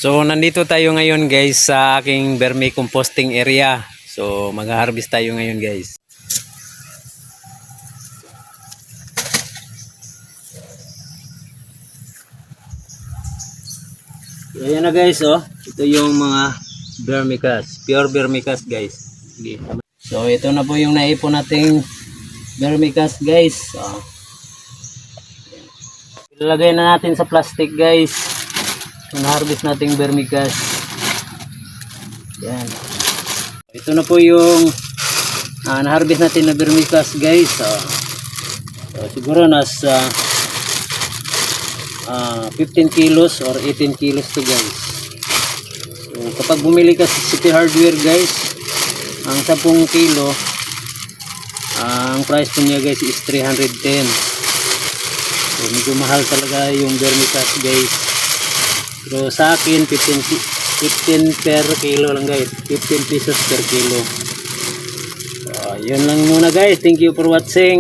So nandito tayo ngayon guys sa aking vermicomposting area. So mag-harvest tayo ngayon guys. So, ayan na guys oh. Ito yung mga vermicast. Pure vermicast guys. Okay. So ito na po yung naipon nating vermicast guys. So, ilalagay na natin sa plastic guys. Na-harvest nating vermicast. Yan. Ito na po yung na-harvest natin na vermicast guys. So, siguro nasa 15 kilos or 18 kilos to guys. So kapag bumili ka sa City Hardware guys, ang 10 kilo ang price po niya guys is 310. So medyo mahal talaga yung vermicast guys. Pero sa akin 15 per kilo lang guys, 15 pesos per kilo. So yun lang muna guys, thank you for watching.